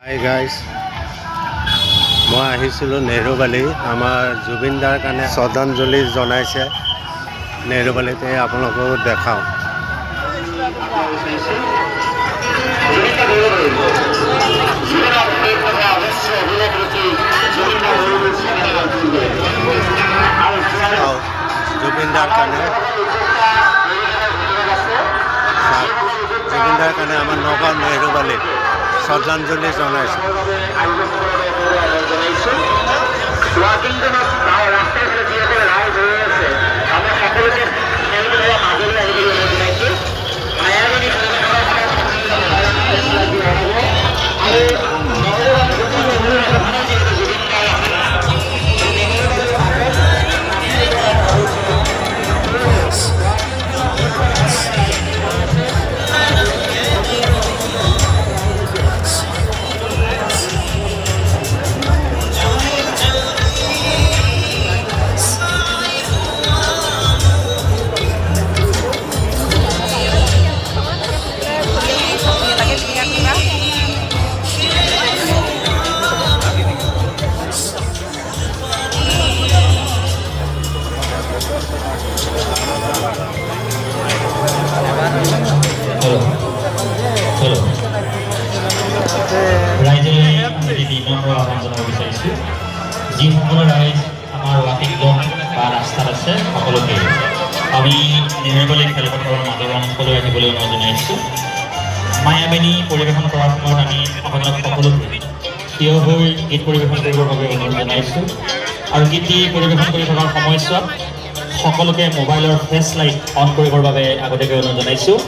Hi guys, মই আহিছিলোঁ নেহৰুবালি। আমাৰ জুবিনদাৰ কাৰণে শ্ৰদ্ধাঞ্জলি জনাইছে নেহৰুবালিতে, আপোনালোকো দেখাওঁ। জুবিনদাৰ কাৰণে আমাৰ নগাঁও নেহৰুবালিত শ্ৰদ্ধাঞ্জলি জনাইছে। ৰাইজলৈ বিনম্ৰ আহ্বান জনাব বিচাৰিছোঁ, যিসকল ৰাইজ আমাৰ ৱাকিং দল বা ৰাস্তাত আছে সকলোকে আমি নেহৰুবালি খেলপথাৰৰ মাজৰ অংশলৈ আহিবলৈ অনুৰোধ জনাইছোঁ। মায়াবিনী পৰিৱেশন কৰাৰ সময়ত আমি আপোনালোক সকলোকে থিয় হৈ গীত পৰিৱেশন কৰিবৰ বাবে অনুৰোধ জনাইছোঁ। আৰু গীতটি পৰিৱেশন কৰি থকাৰ সময়ছোৱাত সকলোকে মোবাইলৰ ফ্লেছ লাইট অন কৰিবৰ বাবে আগতীয়াকৈ অনুৰোধ জনাইছোঁ।